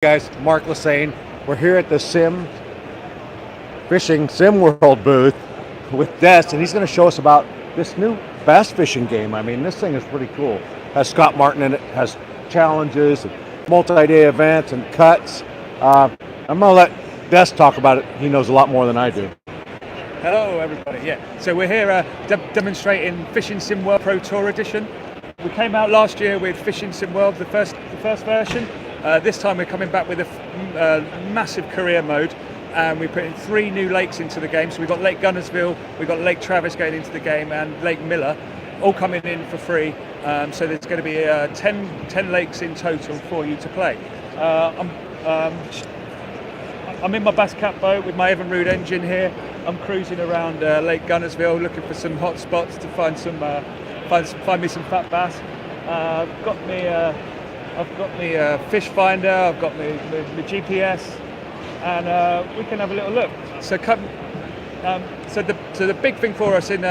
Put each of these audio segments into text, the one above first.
Guys, Mark Lassane. We're here at the Fishing Sim World booth with Des, and he's going to show us about this new bass fishing game. I mean, this thing is pretty cool. Has Scott Martin in it, has challenges, and multi-day events, and cuts. I'm going to let Des talk about it. He knows a lot more than I do. Hello, everybody. Yeah, so we're here demonstrating Fishing Sim World Pro Tour Edition. We came out last year with Fishing Sim World, the first version. This time we're coming back with a massive career mode, and we're putting 3 new lakes into the game. So we've got Lake Gunnersville, we've got Lake Travis going into the game, and Lake Miller, all coming in for free. So there's going to be 10 lakes in total for you to play. I'm in my bass cat boat with my Evinrude engine here. I'm cruising around Lake Gunnersville looking for some hot spots to find me some fat bass. I've got my fish finder, I've got my GPS, and we can have a little look. So the big thing for us in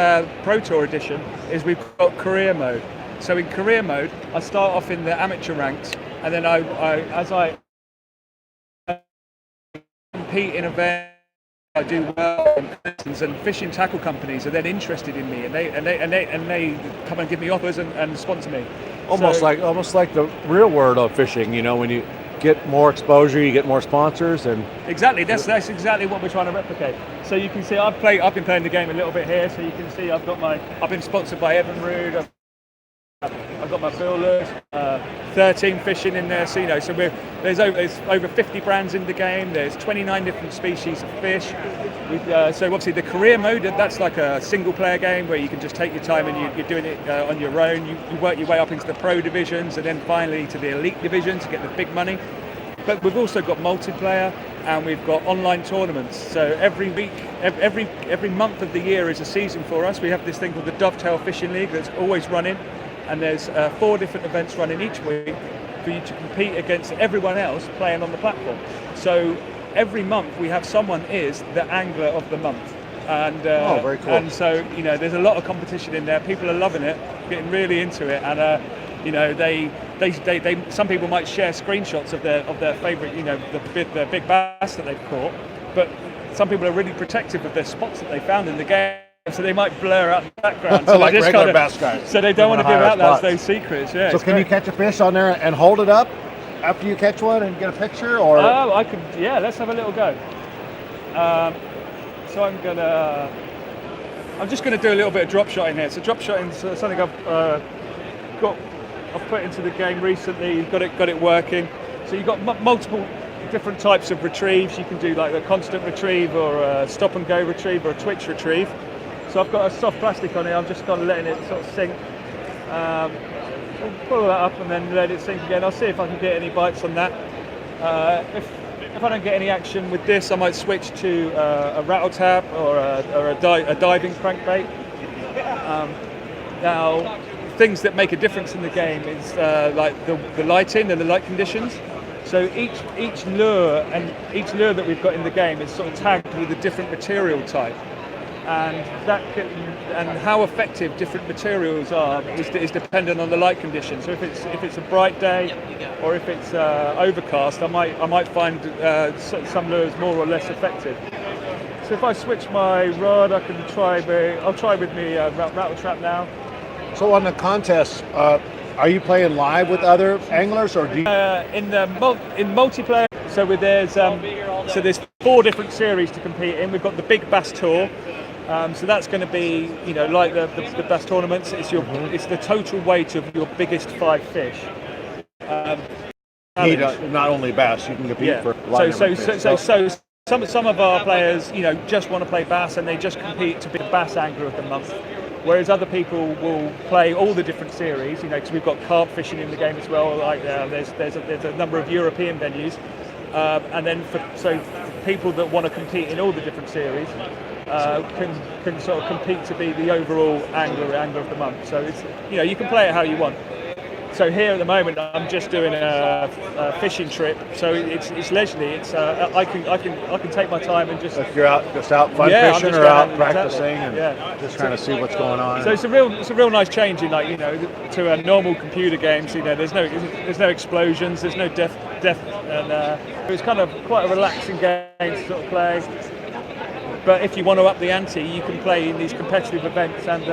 Pro Tour Edition is we've got career mode. So in career mode, I start off in the amateur ranks, and then as I compete in events, I do well, and fishing tackle companies are then interested in me, and they come and give me offers and sponsor me. Almost like the real world of fishing. You know, when you get more exposure, you get more sponsors, and exactly that's exactly what we're trying to replicate. So you can see I've been playing the game a little bit here. So you can see I've been sponsored by Evinrude. I've got my fillers, 13 fishing in there. So there's over 50 brands in the game. There's 29 different species of fish. So obviously the career mode, that's like a single player game where you can just take your time and you're doing it on your own. You work your way up into the pro divisions and then finally to the elite division to get the big money. But we've also got multiplayer and we've got online tournaments. So every week, every month of the year is a season for us. We have this thing called the Dovetail Fishing League that's always running. And there's 4 different events running each week for you to compete against everyone else playing on the platform. So every month we have someone is the angler of the month. And very cool. And so there's a lot of competition in there. People are loving it, getting really into it, and they some people might share screenshots of their favourite, the big bass that they've caught, but some people are really protective of their spots that they found in the game. So they might blur out the background. So like regular bass guys. So they don't want to give out those secrets. Yeah. So can you catch a fish on there and hold it up after you catch one and get a picture? Or I could. Yeah, let's have a little go. So I'm just gonna do a little bit of drop shotting here. So drop shotting is something I've put into the game recently. Got it working. So you've got multiple different types of retrieves. You can do like a constant retrieve or a stop and go retrieve or a twitch retrieve. So I've got a soft plastic on it, I'm just kind of letting it sort of sink. We'll pull that up and then let it sink again. I'll see if I can get any bites on that. If I don't get any action with this, I might switch to a rattle tap or a diving crankbait. Now, things that make a difference in the game is like the lighting and the light conditions. So each lure that we've got in the game is sort of tagged with a different material type. And how effective different materials are is dependent on the light conditions. So if it's a bright day or if it's overcast, I might find some lures more or less effective. So if I switch my rod, I'll try with me rattle trap now. So on the contest, are you playing live with other anglers, or do you? In multiplayer, there's 4 different series to compete in. We've got the Big Bass Tour. So that's going to be, like the bass tournaments. It's the total weight of your biggest 5 fish. Not only bass, you can compete for a lot of fish. So some of our players, just want to play bass and they just compete to be the bass angler of the month. Whereas other people will play all the different series, because we've got carp fishing in the game as well. Like there's a number of European venues, and then for people that want to compete in all the different series. Can sort of compete to be the overall angler of the month. So it's you can play it how you want. So here at the moment, I'm just doing a fishing trip. So it's leisurely. It's I can take my time and just. If you're out fun fishing or out practicing and just trying to see what's going on. So it's a real nice change in to a normal computer games. There's no explosions. There's no death. definitely. And it was kind of quite a relaxing game to sort of play. But if you want to up the ante, you can play in these competitive events, and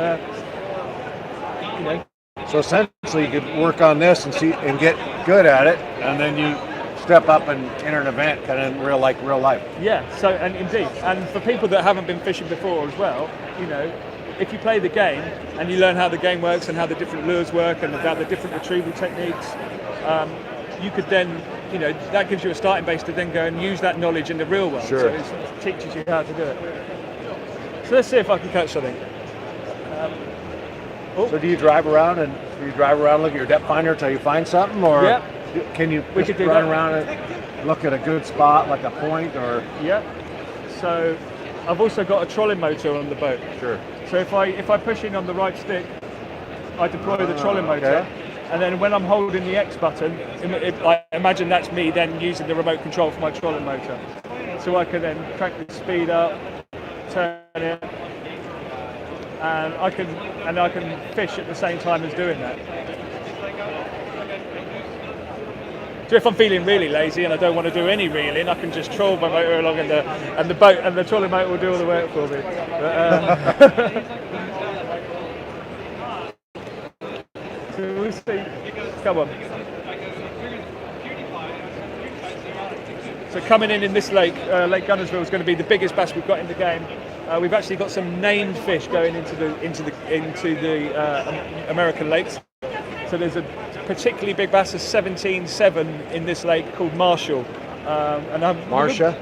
you know. So essentially, you could work on this and see and get good at it, and then you step up and enter an event, kind of in real life. Yeah. So and indeed, and for people that haven't been fishing before as well, you know, if you play the game and you learn how the game works and how the different lures work and about the different retrieval techniques, you could then, you know, that gives you a starting base to then go and use that knowledge in the real world. Sure. So it teaches you how to do it. So let's see if I can catch something. So do you drive around and look at your depth finder until you find something, or can you just run around and look at a good spot like a point, or? Yeah. So I've also got a trolling motor on the boat. Sure. So if I push in on the right stick, I deploy the trolling motor, and then when I'm holding the X button, I imagine that's me then using the remote control for my trolling motor. So I can then crank the speed up, turn it, and I can fish at the same time as doing that. So if I'm feeling really lazy and I don't want to do any reeling, I can just troll my motor along, and the boat and the trolling motor will do all the work for me. So we'll see. Come on. So coming in this lake, Lake Gunnersville, is going to be the biggest bass we've got in the game. We've actually got some named fish going into the American lakes. So there's a particularly big bass, a 17.7 in this lake called Marshall. Marshall.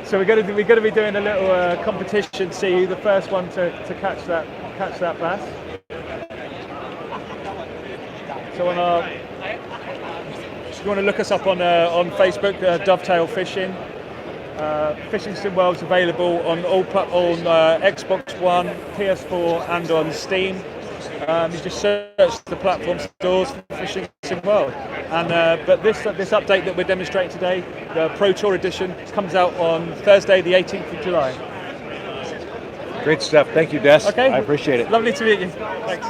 So we're going to be doing a little competition, see who the first one to catch that bass. So if you want to look us up on Facebook, Dovetail Fishing. Fishing Sim World's available on Xbox One, PS4, and on Steam. You just search the platform stores for Fishing Sim World. And but this update that we're demonstrating today, the Pro Tour Edition, comes out on Thursday, the 18th of July. Great stuff. Thank you, Des. Okay. I appreciate it. Lovely to meet you. Thanks.